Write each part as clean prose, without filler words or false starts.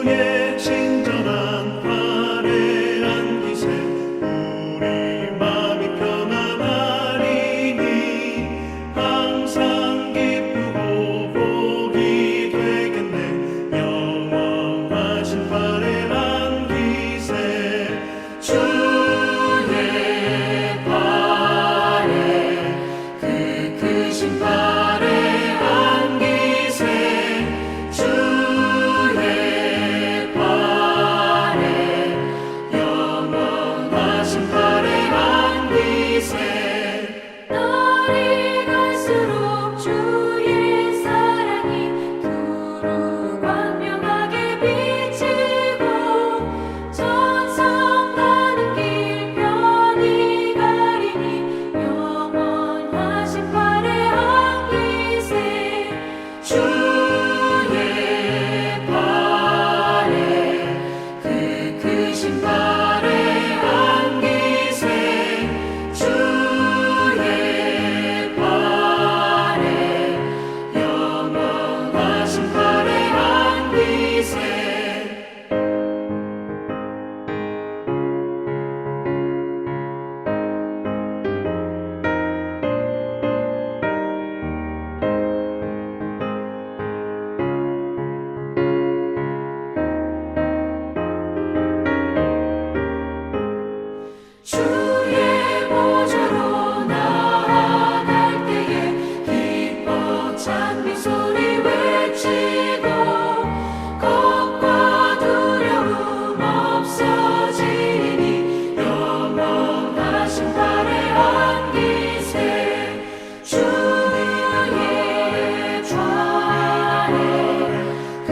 주의 친절한 화려한 기세 우리 마음이 편안하리니 항상 기쁘고 복이 되겠네. 영원하신 화려한 기세 주의 발에 그 크신 화려한 기세 주의 발에 영원하신 화려한 기세 날이 갈수록 주의 사랑이 두루 광명하게 비치고 천상 가는 길 편히 가리니 영원하신 화려한 기세 주의 발에 그 크신 화려한 기세 주의 발에 영원하신 화려한 기세 주의 보좌로 나아갈 때에 기뻐 찬미 소리 외치고 겁과 두려움 없어지니 영원하신 화려한 기세 주의 좌에 그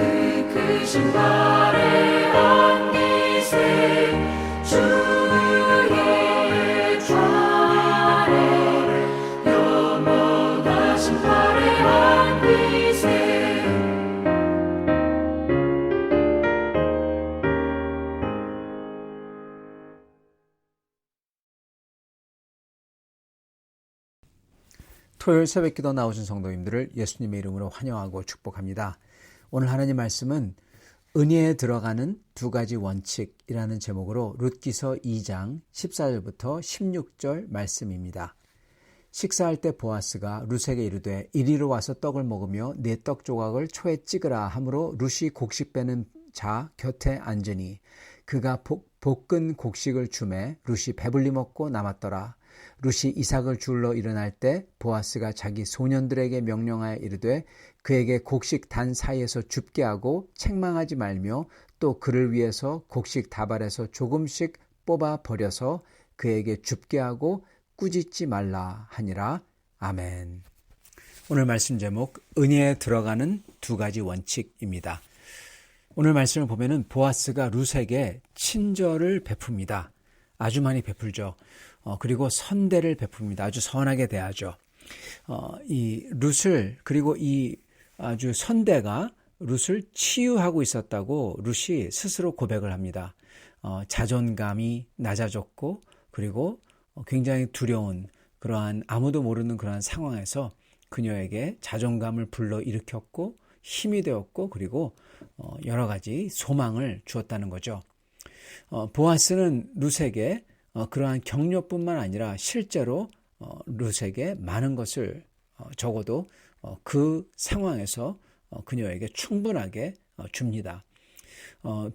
크신 화려한 기세 주의 좌에 영원하신 화려한 기세 토요일 새벽기도 나오신 성도님들을 예수님의 이름으로 환영하고 축복합니다. 오늘 하나님 말씀은 은혜에 들어가는 두 가지 원칙이라는 제목으로 룻기서 2장 14절부터 16절 말씀입니다. 식사할 때 보아스가 룻에게 이르되 이리로 와서 떡을 먹으며 내 떡 조각을 초에 찍으라 하므로 룻이 곡식 빼는 자 곁에 앉으니 그가 볶은 곡식을 주매 룻이 배불리 먹고 남았더라. 룻이 이삭을 줄러 일어날 때 보아스가 자기 소년들에게 명령하여 이르되 그에게 곡식 단 사이에서 줍게 하고 책망하지 말며 또 그를 위해서 곡식 다발에서 조금씩 뽑아 버려서 그에게 줍게 하고 꾸짖지 말라 하니라. 아멘. 오늘 말씀 제목 은혜에 들어가는 두 가지 원칙입니다. 오늘 말씀을 보면은 보아스가 룻에게 친절을 베풉니다. 아주 많이 베풀죠. 그리고 선대를 베풉니다. 아주 선하게 대하죠. 이 룻을 그리고 이 아주 선대가 룻을 치유하고 있었다고 룻이 스스로 고백을 합니다. 자존감이 낮아졌고 그리고 굉장히 두려운 그러한 아무도 모르는 그러한 상황에서 그녀에게 자존감을 불러일으켰고 힘이 되었고 그리고 여러 가지 소망을 주었다는 거죠. 보아스는 룻에게 그러한 격려뿐만 아니라 실제로 룻에게 많은 것을 적어도 그 상황에서 그녀에게 충분하게 줍니다.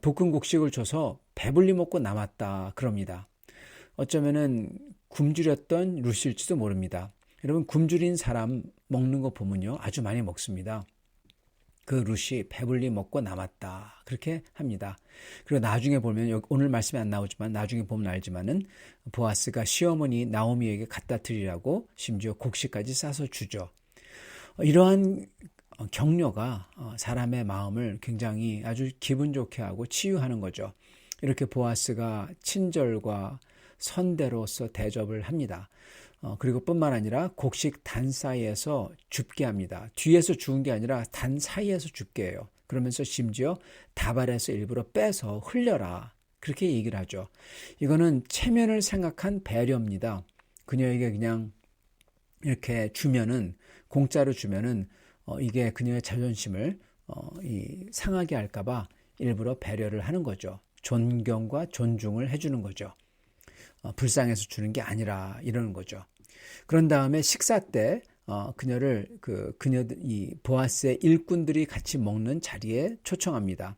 볶은 곡식을 줘서 배불리 먹고 남았다 그럽니다. 어쩌면은 굶주렸던 룻일지도 모릅니다. 여러분 굶주린 사람 먹는 거 보면요 아주 많이 먹습니다. 그 룻이 배불리 먹고 남았다 그렇게 합니다. 그리고 나중에 보면 오늘 말씀에 안 나오지만 나중에 보면 알지만은 보아스가 시어머니 나오미에게 갖다 드리라고 심지어 곡식까지 싸서 주죠. 이러한 격려가 사람의 마음을 굉장히 아주 기분 좋게 하고 치유하는 거죠. 이렇게 보아스가 친절과 선대로서 대접을 합니다. 그리고 뿐만 아니라 곡식 단 사이에서 줍게 합니다. 뒤에서 주운 게 아니라 단 사이에서 줍게 해요. 그러면서 심지어 다발에서 일부러 빼서 흘려라 그렇게 얘기를 하죠. 이거는 체면을 생각한 배려입니다. 그녀에게 그냥 이렇게 주면은 공짜로 주면은 이게 그녀의 자존심을 상하게 할까봐 일부러 배려를 하는 거죠. 존경과 존중을 해주는 거죠. 불쌍해서 주는 게 아니라 이러는 거죠. 그런 다음에 식사 때 이 보아스의 일꾼들이 같이 먹는 자리에 초청합니다.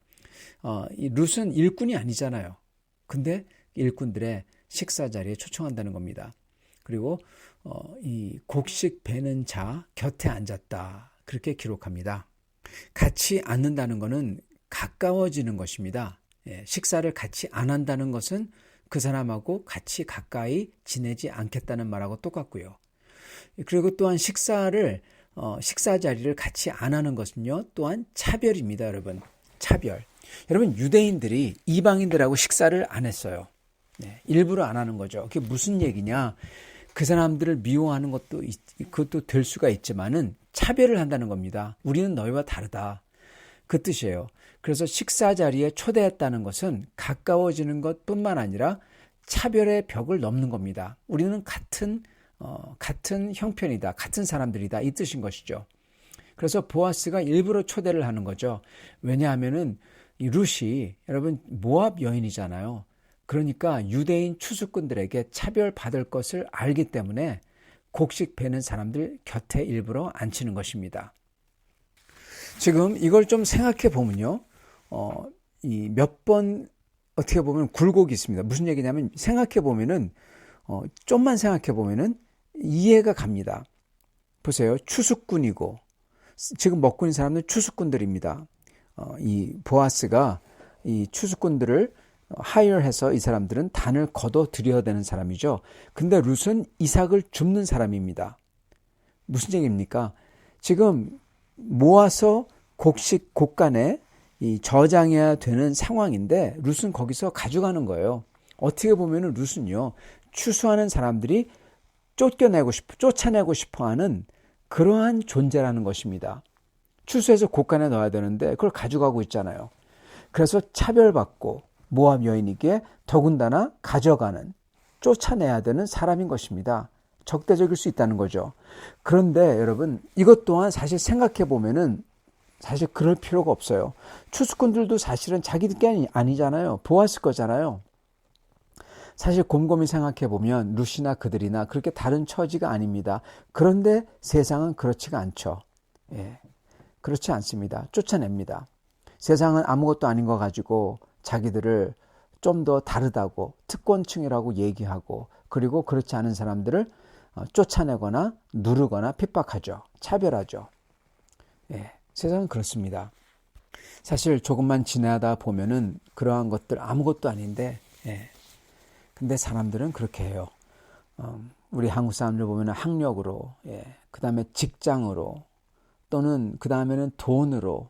이 룻은 일꾼이 아니잖아요. 근데 일꾼들의 식사 자리에 초청한다는 겁니다. 그리고 이 곡식 베는 자 곁에 앉았다. 그렇게 기록합니다. 같이 앉는다는 것은 가까워지는 것입니다. 식사를 같이 안 한다는 것은 그 사람하고 같이 가까이 지내지 않겠다는 말하고 똑같고요. 그리고 또한 식사 자리를 같이 안 하는 것은요, 또한 차별입니다, 여러분. 차별. 여러분, 유대인들이 이방인들하고 식사를 안 했어요. 일부러 안 하는 거죠. 그게 무슨 얘기냐? 그 사람들을 미워하는 그것도 될 수가 있지만은 차별을 한다는 겁니다. 우리는 너희와 다르다. 그 뜻이에요. 그래서 식사 자리에 초대했다는 것은 가까워지는 것뿐만 아니라 차별의 벽을 넘는 겁니다. 우리는 같은 형편이다. 같은 사람들이다. 이 뜻인 것이죠. 그래서 보아스가 일부러 초대를 하는 거죠. 왜냐하면은 이 룻이 여러분 모압 여인이잖아요. 그러니까 유대인 추수꾼들에게 차별받을 것을 알기 때문에 곡식 베는 사람들 곁에 일부러 앉히는 것입니다. 지금 이걸 좀 생각해 보면요. 이 몇 번 어떻게 보면 굴곡이 있습니다. 무슨 얘기냐면 생각해 보면은 좀만 생각해 보면은 이해가 갑니다. 보세요. 추수꾼이고 지금 먹고 있는 사람들은 추수꾼들입니다. 이 보아스가 이 추수꾼들을 하이어해서 이 사람들은 단을 걷어 들여야 되는 사람이죠. 근데 룻은 이삭을 줍는 사람입니다. 무슨 얘기입니까? 지금 모아서 곡간에 이 저장해야 되는 상황인데 룻은 거기서 가져가는 거예요. 어떻게 보면은 룻은요, 추수하는 사람들이 쫓아내고 싶어하는 그러한 존재라는 것입니다. 추수해서 곡간에 넣어야 되는데 그걸 가져가고 있잖아요. 그래서 차별받고 모압 여인에게 더군다나 가져가는, 쫓아내야 되는 사람인 것입니다. 적대적일 수 있다는 거죠. 그런데 여러분, 이것 또한 사실 생각해 보면은 사실 그럴 필요가 없어요. 추수꾼들도 사실은 자기들 게 아니잖아요. 보아스 거잖아요. 사실 곰곰이 생각해 보면 룻이나 그들이나 그렇게 다른 처지가 아닙니다. 그런데 세상은 그렇지가 않죠. 그렇지 않습니다. 쫓아냅니다. 세상은 아무것도 아닌 거 가지고 자기들을 좀 더 다르다고 특권층이라고 얘기하고, 그리고 그렇지 않은 사람들을 쫓아내거나 누르거나 핍박하죠. 차별하죠. 세상은 그렇습니다. 사실 조금만 지나다 보면은 그러한 것들 아무것도 아닌데, 근데 사람들은 그렇게 해요. 우리 한국 사람들 보면 학력으로, 그 다음에 직장으로, 또는 그 다음에는 돈으로,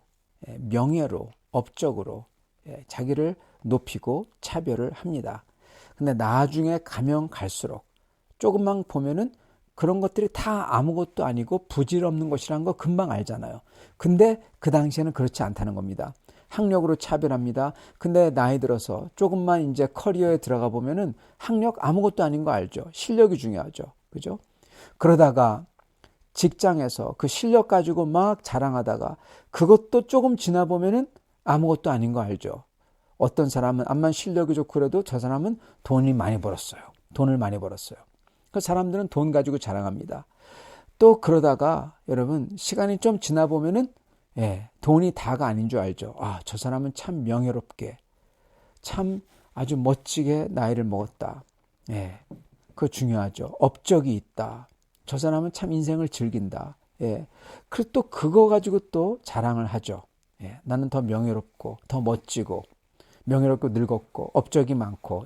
명예로, 업적으로 자기를 높이고 차별을 합니다. 근데 나중에 가면 갈수록 조금만 보면은 그런 것들이 다 아무것도 아니고 부질없는 것이라는 거 금방 알잖아요. 근데 그 당시에는 그렇지 않다는 겁니다. 학력으로 차별합니다. 근데 나이 들어서 조금만 이제 커리어에 들어가 보면은 학력 아무것도 아닌 거 알죠. 실력이 중요하죠. 그죠? 그러다가 직장에서 그 실력 가지고 막 자랑하다가 그것도 조금 지나 보면은 아무것도 아닌 거 알죠. 어떤 사람은 암만 실력이 좋고 그래도 저 사람은 돈을 많이 벌었어요. 그 사람들은 돈 가지고 자랑합니다. 또 그러다가 여러분 시간이 좀 지나 보면은 돈이 다가 아닌 줄 알죠. 저 사람은 참 명예롭게, 참 아주 멋지게 나이를 먹었다. 그거 중요하죠. 업적이 있다. 저 사람은 참 인생을 즐긴다. 그리고 또 그거 가지고 또 자랑을 하죠. 나는 더 명예롭고, 더 멋지고, 명예롭고 늙었고, 업적이 많고.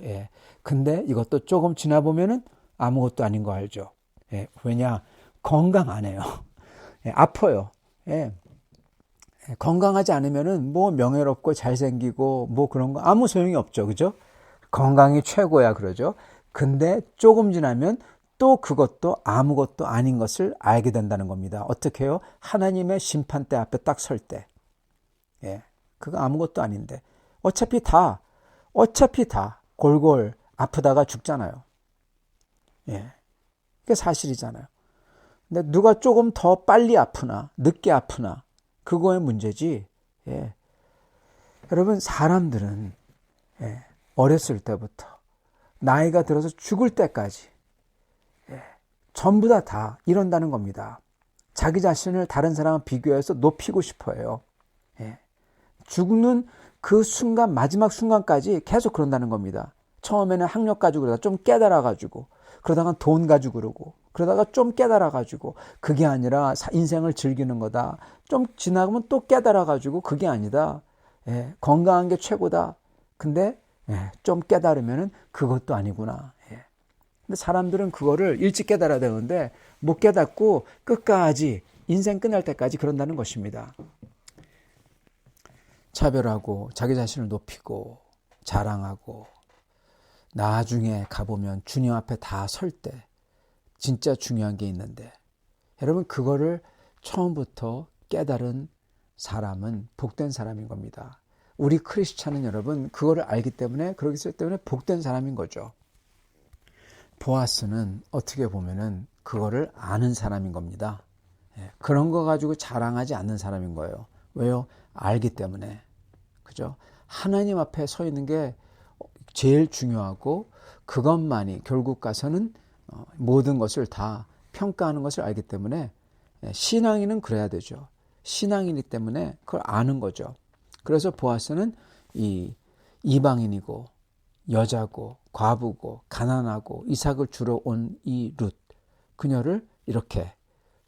근데 이것도 조금 지나 보면은 아무것도 아닌 거 알죠. 왜냐? 건강 안 해요. 아파요. 건강하지 않으면은 뭐 명예롭고 잘생기고 뭐 그런 거 아무 소용이 없죠. 그죠? 건강이 최고야 그러죠. 근데 조금 지나면 또 그것도 아무것도 아닌 것을 알게 된다는 겁니다. 어떻게 해요? 하나님의 심판대 앞에 딱 설 때. 그거 아무것도 아닌데. 어차피 다 골골 아프다가 죽잖아요. 그게 사실이잖아요. 근데 누가 조금 더 빨리 아프나, 늦게 아프나, 그거의 문제지. 여러분, 사람들은 어렸을 때부터 나이가 들어서 죽을 때까지 전부 다 이런다는 겁니다. 자기 자신을 다른 사람과 비교해서 높이고 싶어 해요. 죽는 그 순간, 마지막 순간까지 계속 그런다는 겁니다. 처음에는 학력 가지고 그러다가 좀 깨달아가지고, 그러다가 돈 가지고 그러고, 그러다가 좀 깨달아가지고, 그게 아니라 인생을 즐기는 거다. 좀 지나가면 또 깨달아가지고, 그게 아니다. 건강한 게 최고다. 근데 좀 깨달으면은 그것도 아니구나. 근데 사람들은 그거를 일찍 깨달아야 되는데 못 깨닫고 끝까지 인생 끝날 때까지 그런다는 것입니다. 차별하고 자기 자신을 높이고 자랑하고 나중에 가보면 주님 앞에 다 설 때 진짜 중요한 게 있는데, 여러분, 그거를 처음부터 깨달은 사람은 복된 사람인 겁니다. 우리 크리스찬은 여러분 그거를 알기 때문에, 그러기 때문에 복된 사람인 거죠. 보아스는 어떻게 보면은 그거를 아는 사람인 겁니다. 그런 거 가지고 자랑하지 않는 사람인 거예요. 왜요? 알기 때문에. 그죠? 하나님 앞에 서 있는 게 제일 중요하고, 그것만이 결국 가서는 모든 것을 다 평가하는 것을 알기 때문에, 신앙인은 그래야 되죠. 신앙인이기 때문에 그걸 아는 거죠. 그래서 보아스는 이방인이고 여자고 과부고 가난하고 이삭을 주러 온 이 룻, 그녀를 이렇게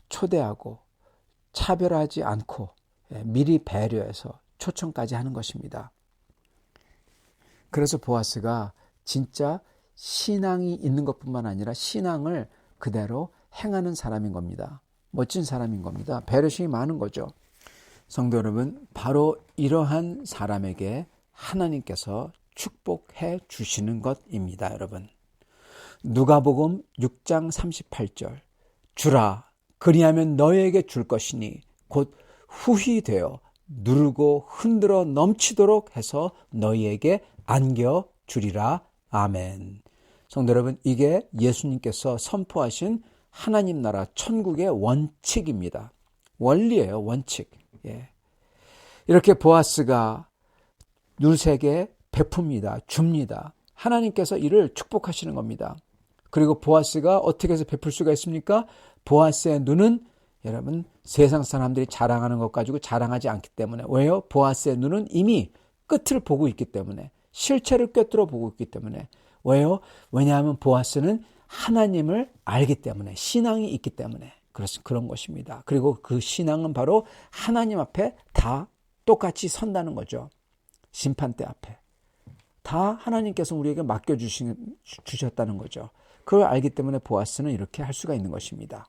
초대하고 차별하지 않고 미리 배려해서 초청까지 하는 것입니다. 그래서 보아스가 진짜 신앙이 있는 것뿐만 아니라 신앙을 그대로 행하는 사람인 겁니다. 멋진 사람인 겁니다. 배려심이 많은 거죠. 성도 여러분, 바로 이러한 사람에게 하나님께서 축복해 주시는 것입니다. 여러분, 누가복음 6장 38절, 주라, 그리하면 너희에게 줄 것이니 곧 후히 되어 누르고 흔들어 넘치도록 해서 너희에게 안겨주리라. 아멘. 성도 여러분, 이게 예수님께서 선포하신 하나님 나라 천국의 원칙입니다. 원리예요, 원칙. 이렇게 보아스가 룻에게 베풉니다. 줍니다. 하나님께서 이를 축복하시는 겁니다. 그리고 보아스가 어떻게 해서 베풀 수가 있습니까? 보아스의 눈은 여러분 세상 사람들이 자랑하는 것 가지고 자랑하지 않기 때문에. 왜요? 보아스의 눈은 이미 끝을 보고 있기 때문에, 실체를 꿰뚫어 보고 있기 때문에. 왜요? 왜냐하면 보아스는 하나님을 알기 때문에, 신앙이 있기 때문에 그런 것입니다. 그리고 그 신앙은 바로 하나님 앞에 다 똑같이 선다는 거죠. 심판대 앞에 다 하나님께서 우리에게 맡겨주셨다는 거죠. 그걸 알기 때문에 보아스는 이렇게 할 수가 있는 것입니다.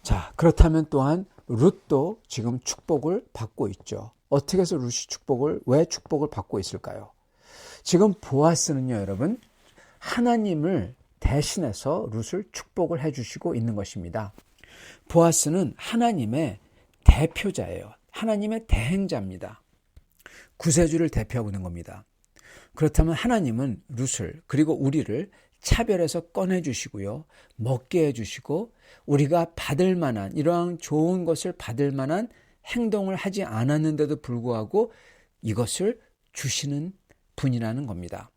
자, 그렇다면 또한 룻도 지금 축복을 받고 있죠. 어떻게 해서 룻이 왜 축복을 받고 있을까요? 지금 보아스는요, 여러분, 하나님을 대신해서 룻을 축복을 해주시고 있는 것입니다. 보아스는 하나님의 대표자예요. 하나님의 대행자입니다. 구세주를 대표하고 있는 겁니다. 그렇다면 하나님은 룻을, 그리고 우리를 차별해서 꺼내주시고요, 먹게 해주시고, 우리가 받을 만한, 이러한 좋은 것을 받을 만한 행동을 하지 않았는데도 불구하고 이것을 주시는 분이라는 겁니다.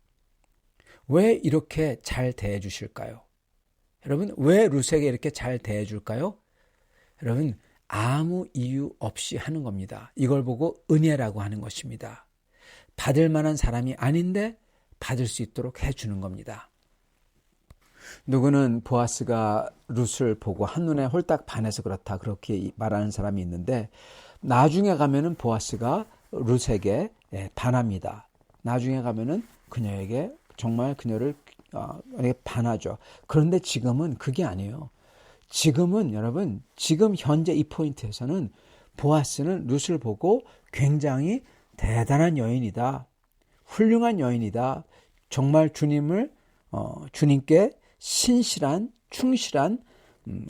왜 이렇게 잘 대해주실까요? 여러분, 왜 룻에게 이렇게 잘 대해줄까요? 여러분, 아무 이유 없이 하는 겁니다. 이걸 보고 은혜라고 하는 것입니다. 받을 만한 사람이 아닌데 받을 수 있도록 해주는 겁니다. 누구는 보아스가 룻을 보고 한눈에 홀딱 반해서 그렇다, 그렇게 말하는 사람이 있는데, 나중에 가면은 보아스가 룻에게 반합니다. 나중에 가면은 그녀에게 정말 그녀를 반하죠. 그런데 지금은 그게 아니에요. 지금은 여러분, 지금 현재 이 포인트에서는 보아스는 룻을 보고 굉장히 대단한 여인이다, 훌륭한 여인이다, 정말 주님께 신실한, 충실한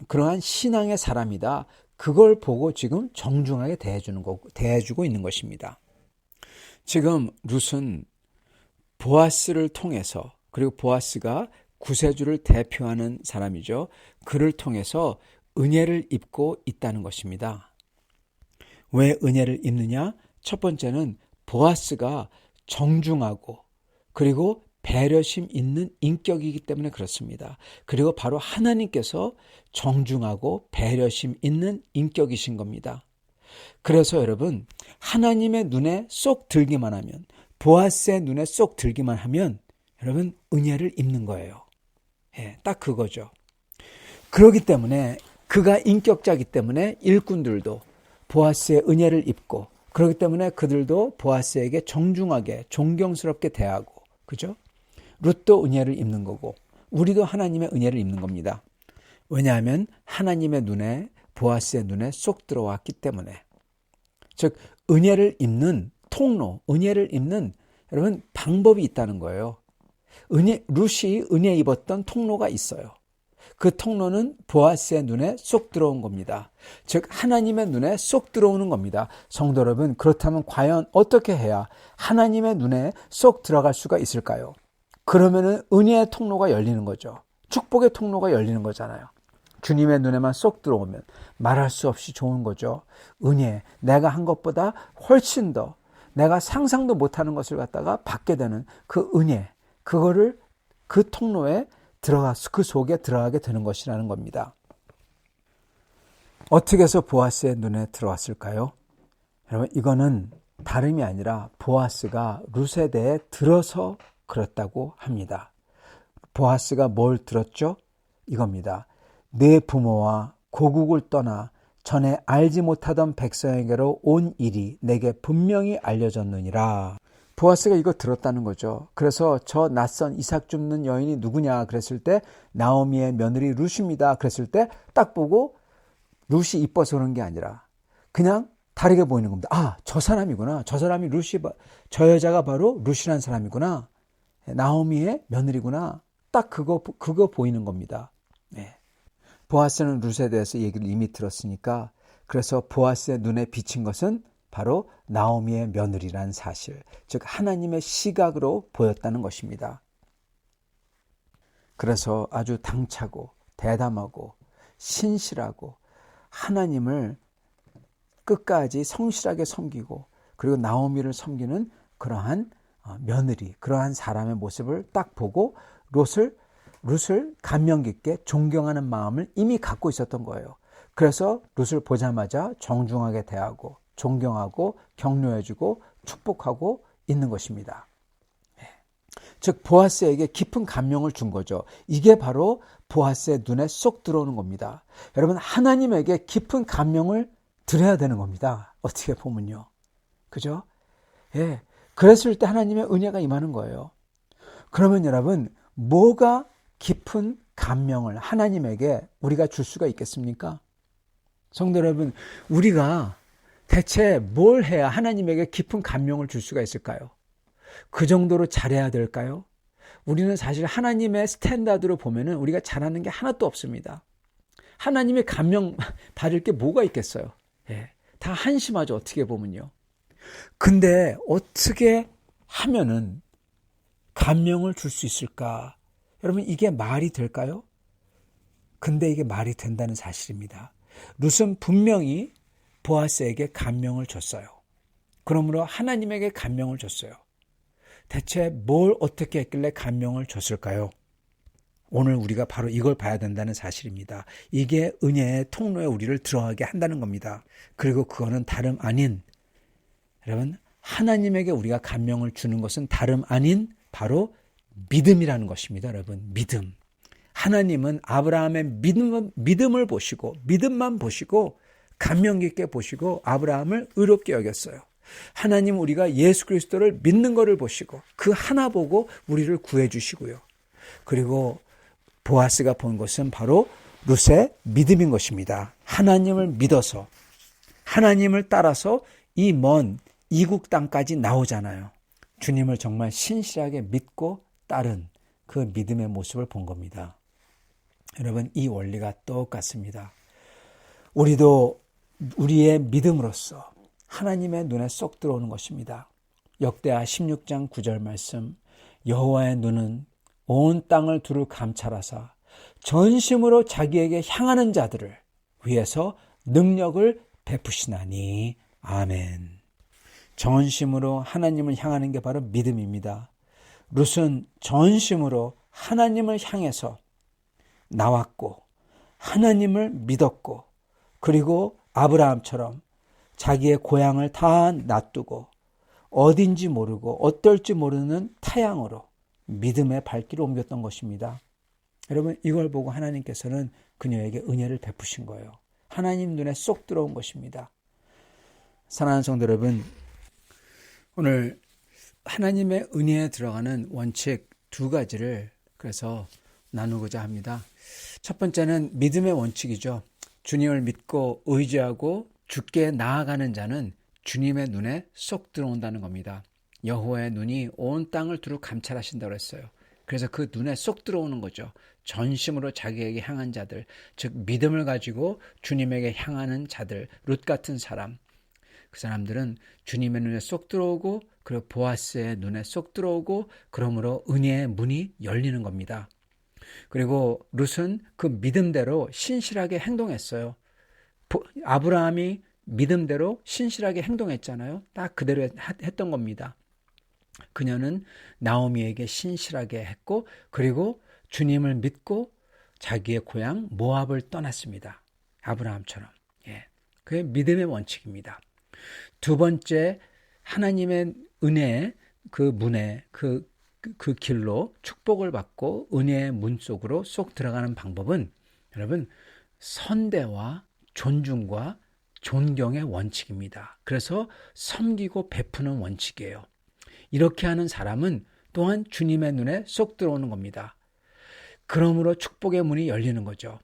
그러한 신앙의 사람이다, 그걸 보고 지금 정중하게 대해주고 있는 것입니다. 지금 룻은 보아스를 통해서, 그리고 보아스가 구세주를 대표하는 사람이죠. 그를 통해서 은혜를 입고 있다는 것입니다. 왜 은혜를 입느냐? 첫 번째는 보아스가 정중하고 그리고 배려심 있는 인격이기 때문에 그렇습니다. 그리고 바로 하나님께서 정중하고 배려심 있는 인격이신 겁니다. 그래서 여러분, 하나님의 눈에 쏙 들기만 하면, 보아스의 눈에 쏙 들기만 하면 여러분 은혜를 입는 거예요. 딱 그거죠. 그렇기 때문에 그가 인격자이기 때문에 일꾼들도 보아스의 은혜를 입고, 그렇기 때문에 그들도 보아스에게 정중하게 존경스럽게 대하고, 그죠? 룻도 은혜를 입는 거고 우리도 하나님의 은혜를 입는 겁니다. 왜냐하면 하나님의 눈에, 보아스의 눈에 쏙 들어왔기 때문에. 즉 은혜를 입는 통로, 은혜를 입는 여러분 방법이 있다는 거예요. 룻이 은혜 입었던 통로가 있어요. 그 통로는 보아스의 눈에 쏙 들어온 겁니다. 즉 하나님의 눈에 쏙 들어오는 겁니다. 성도 여러분, 그렇다면 과연 어떻게 해야 하나님의 눈에 쏙 들어갈 수가 있을까요? 그러면은 은혜의 통로가 열리는 거죠. 축복의 통로가 열리는 거잖아요. 주님의 눈에만 쏙 들어오면 말할 수 없이 좋은 거죠. 은혜, 내가 한 것보다 훨씬 더 내가 상상도 못하는 것을 갖다가 받게 되는 그 은혜, 그거를 그 통로에 그 속에 들어가게 되는 것이라는 겁니다. 어떻게 해서 보아스의 눈에 들어왔을까요? 여러분, 이거는 다름이 아니라 보아스가 룻에 대해 들어서 그렇다고 합니다. 보아스가 뭘 들었죠? 이겁니다. 내 부모와 고국을 떠나 전에 알지 못하던 백성에게로 온 일이 내게 분명히 알려졌느니라. 보아스가 이거 들었다는 거죠. 그래서 저 낯선 이삭 줍는 여인이 누구냐 그랬을 때 나오미의 며느리 룻입니다. 그랬을 때 딱 보고 룻이 이뻐서 그런 게 아니라 그냥 다르게 보이는 겁니다. 아, 저 사람이구나. 저 사람이 룻이, 저 여자가 바로 룻이라는 사람이구나. 나오미의 며느리구나. 딱 그거 보이는 겁니다. 네. 보아스는 룻에 대해서 얘기를 이미 들었으니까, 그래서 보아스의 눈에 비친 것은 바로 나오미의 며느리라는 사실, 즉 하나님의 시각으로 보였다는 것입니다. 그래서 아주 당차고 대담하고 신실하고 하나님을 끝까지 성실하게 섬기고 그리고 나오미를 섬기는 그러한 며느리, 그러한 사람의 모습을 딱 보고 룻을 감명 깊게 존경하는 마음을 이미 갖고 있었던 거예요. 그래서 룻을 보자마자 정중하게 대하고 존경하고 격려해주고 축복하고 있는 것입니다. 즉 보아스에게 깊은 감명을 준 거죠. 이게 바로 보아스의 눈에 쏙 들어오는 겁니다. 여러분, 하나님에게 깊은 감명을 드려야 되는 겁니다. 어떻게 보면요. 그죠? 예. 그랬을 때 하나님의 은혜가 임하는 거예요. 그러면 여러분, 뭐가 깊은 감명을 하나님에게 우리가 줄 수가 있겠습니까? 성도 여러분, 우리가 대체 뭘 해야 하나님에게 깊은 감명을 줄 수가 있을까요? 그 정도로 잘해야 될까요? 우리는 사실 하나님의 스탠다드로 보면은 우리가 잘하는 게 하나도 없습니다. 하나님의 감명 받을 게 뭐가 있겠어요? 예, 다 한심하죠, 어떻게 보면요. 근데 어떻게 하면은 감명을 줄 수 있을까? 여러분, 이게 말이 될까요? 근데 이게 말이 된다는 사실입니다. 룻은 분명히 보아스에게 감명을 줬어요. 그러므로 하나님에게 감명을 줬어요. 대체 뭘 어떻게 했길래 감명을 줬을까요? 오늘 우리가 바로 이걸 봐야 된다는 사실입니다. 이게 은혜의 통로에 우리를 들어가게 한다는 겁니다. 그리고 그거는 다름 아닌, 여러분, 하나님에게 우리가 감명을 주는 것은 다름 아닌 바로 믿음이라는 것입니다. 여러분, 믿음. 하나님은 아브라함의 믿음을 보시고, 믿음만 보시고 감명 깊게 보시고 아브라함을 의롭게 여겼어요. 하나님, 우리가 예수 그리스도를 믿는 것을 보시고 그 하나 보고 우리를 구해 주시고요. 그리고 보아스가 본 것은 바로 룻의 믿음인 것입니다. 하나님을 믿어서, 하나님을 따라서 이 먼 이국 땅까지 나오잖아요. 주님을 정말 신실하게 믿고 따른 그 믿음의 모습을 본 겁니다. 여러분, 이 원리가 똑같습니다. 우리도 우리의 믿음으로써 하나님의 눈에 쏙 들어오는 것입니다. 역대하 16장 9절 말씀, 여호와의 눈은 온 땅을 두루 감찰하사 전심으로 자기에게 향하는 자들을 위해서 능력을 베푸시나니. 아멘. 전심으로 하나님을 향하는 게 바로 믿음입니다. 룻은 전심으로 하나님을 향해서 나왔고 하나님을 믿었고 그리고 아브라함처럼 자기의 고향을 다 놔두고 어딘지 모르고 어떨지 모르는 타향으로 믿음의 발길을 옮겼던 것입니다. 여러분, 이걸 보고 하나님께서는 그녀에게 은혜를 베푸신 거예요. 하나님 눈에 쏙 들어온 것입니다. 사랑하는 성도 여러분, 오늘 하나님의 은혜에 들어가는 원칙 두 가지를 그래서 나누고자 합니다. 첫 번째는 믿음의 원칙이죠. 주님을 믿고 의지하고 주께 나아가는 자는 주님의 눈에 쏙 들어온다는 겁니다. 여호와의 눈이 온 땅을 두루 감찰하신다고 했어요. 그래서 그 눈에 쏙 들어오는 거죠. 전심으로 자기에게 향한 자들, 즉 믿음을 가지고 주님에게 향하는 자들, 룻 같은 사람, 그 사람들은 주님의 눈에 쏙 들어오고 그리고 보아스의 눈에 쏙 들어오고 그러므로 은혜의 문이 열리는 겁니다. 그리고 룻은 그 믿음대로 신실하게 행동했어요. 아브라함이 믿음대로 신실하게 행동했잖아요. 딱 그대로 했던 겁니다. 그녀는 나오미에게 신실하게 했고 그리고 주님을 믿고 자기의 고향 모압을 떠났습니다. 아브라함처럼. 그게 믿음의 원칙입니다. 두 번째, 하나님의 은혜의 그 문에 그 길로 축복을 받고 은혜의 문 속으로 쏙 들어가는 방법은 여러분 선대와 존중과 존경의 원칙입니다. 그래서 섬기고 베푸는 원칙이에요. 이렇게 하는 사람은 또한 주님의 눈에 쏙 들어오는 겁니다. 그러므로 축복의 문이 열리는 거죠.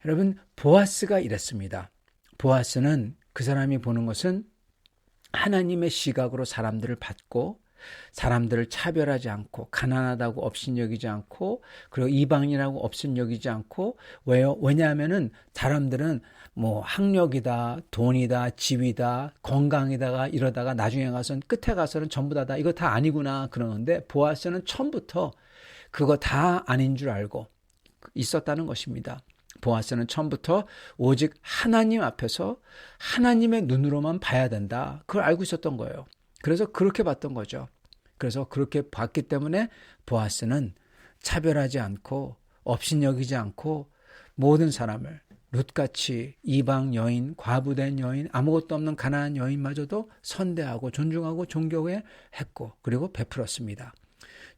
여러분, 보아스가 이랬습니다. 보아스는 그 사람이 보는 것은 하나님의 시각으로 사람들을 받고 사람들을 차별하지 않고 가난하다고 업신여기지 않고 그리고 이방인이라고 업신여기지 않고 왜요? 왜냐하면은 사람들은 뭐 학력이다, 돈이다, 집이다, 건강이다가 이러다가 나중에 가서는 끝에 가서는 전부 다 이거 다 아니구나 그러는데 보아스는 처음부터 그거 다 아닌 줄 알고 있었다는 것입니다. 보아스는 처음부터 오직 하나님 앞에서 하나님의 눈으로만 봐야 된다. 그걸 알고 있었던 거예요. 그래서 그렇게 봤던 거죠. 그래서 그렇게 봤기 때문에 보아스는 차별하지 않고 업신여기지 않고 모든 사람을 룻같이 이방 여인, 과부된 여인, 아무것도 없는 가난한 여인마저도 선대하고 존중하고 존경해 했고 그리고 베풀었습니다.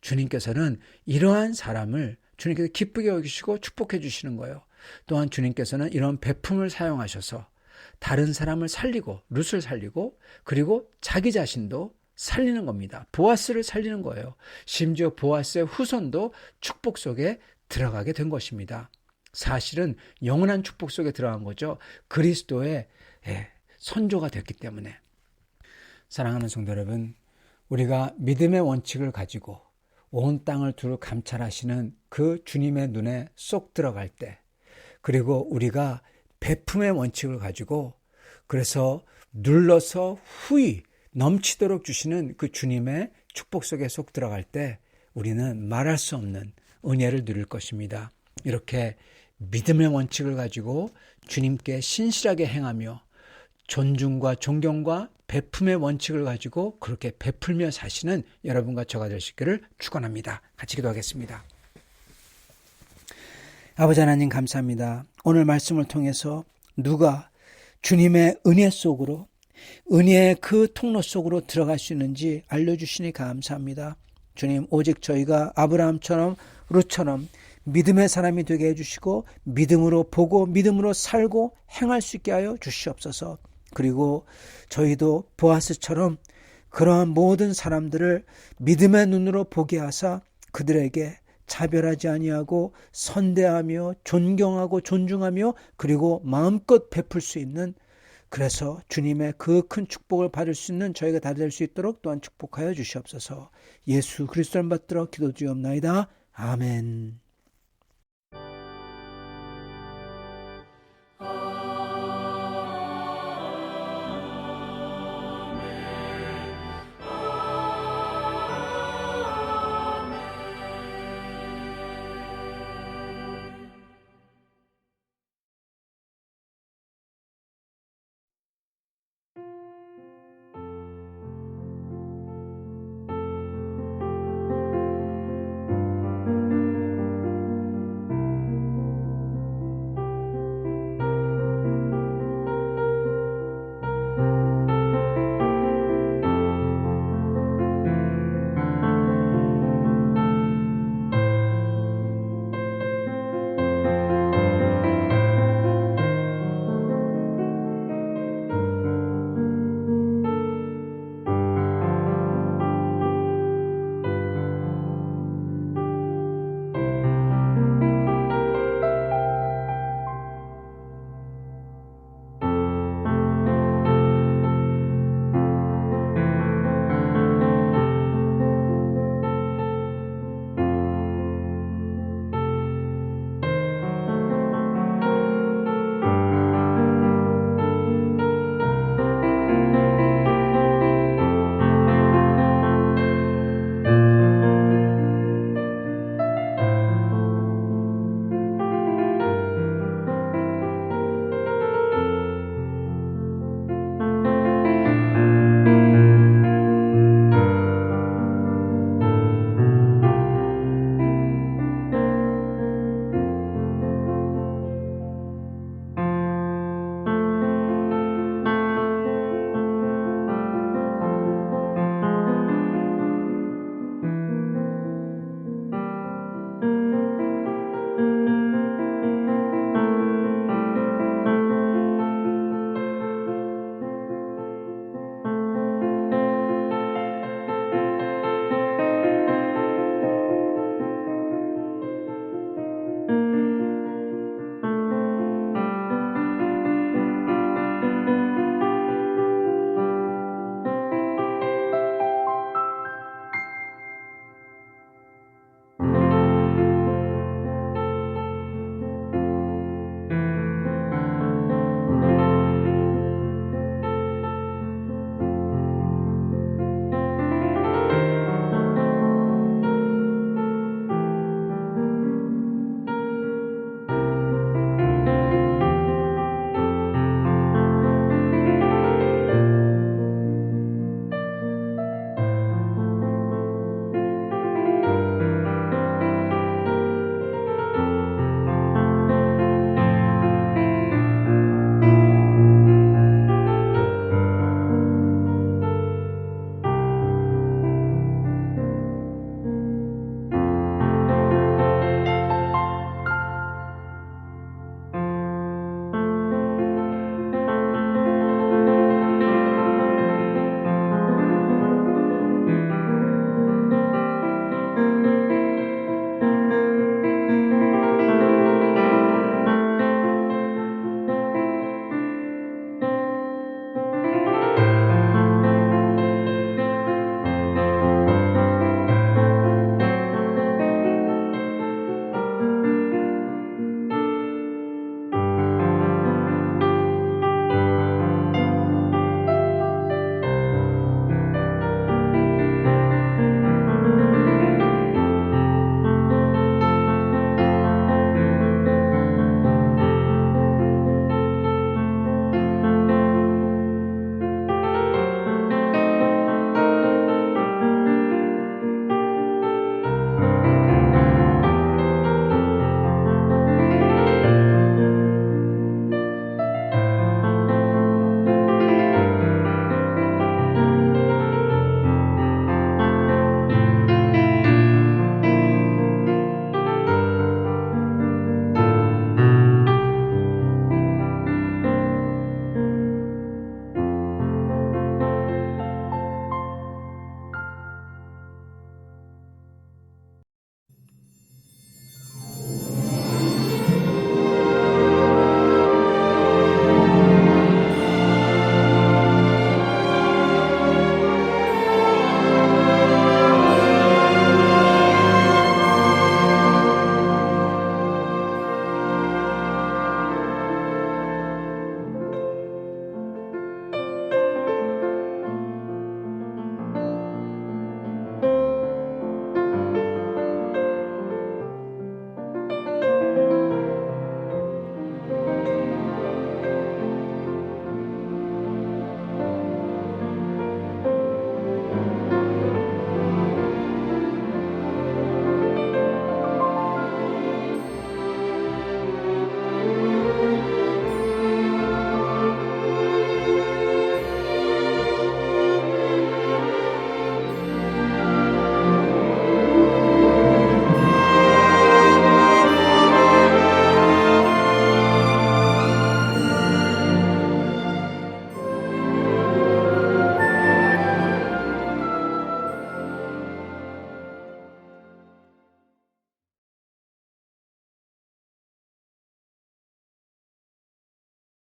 주님께서는 이러한 사람을 주님께서 기쁘게 여기시고 축복해 주시는 거예요. 또한 주님께서는 이런 베품을 사용하셔서 다른 사람을 살리고 룻을 살리고 그리고 자기 자신도 살리는 겁니다. 보아스를 살리는 거예요. 심지어 보아스의 후손도 축복 속에 들어가게 된 것입니다. 사실은 영원한 축복 속에 들어간 거죠. 그리스도의 선조가 됐기 때문에. 사랑하는 성도 여러분, 우리가 믿음의 원칙을 가지고 온 땅을 두루 감찰하시는 그 주님의 눈에 쏙 들어갈 때 그리고 우리가 베품의 원칙을 가지고 그래서 눌러서 후히 넘치도록 주시는 그 주님의 축복 속에 쏙 들어갈 때 우리는 말할 수 없는 은혜를 누릴 것입니다. 이렇게 믿음의 원칙을 가지고 주님께 신실하게 행하며 존중과 존경과 베품의 원칙을 가지고 그렇게 베풀며 사시는 여러분과 저가 될 수 있기를 축원합니다. 같이 기도하겠습니다. 아버지 하나님 감사합니다. 오늘 말씀을 통해서 누가 주님의 은혜 속으로 은혜의 그 통로 속으로 들어갈 수 있는지 알려주시니 감사합니다. 주님, 오직 저희가 아브라함처럼 룻처럼 믿음의 사람이 되게 해주시고 믿음으로 보고 믿음으로 살고 행할 수 있게 하여 주시옵소서. 그리고 저희도 보아스처럼 그러한 모든 사람들을 믿음의 눈으로 보게 하사 그들에게 차별하지 아니하고 선대하며 존경하고 존중하며 그리고 마음껏 베풀 수 있는 그래서 주님의 그 큰 축복을 받을 수 있는 저희가 다 될 수 있도록 또한 축복하여 주시옵소서. 예수 그리스도를 받들어 기도드리옵나이다. 아멘.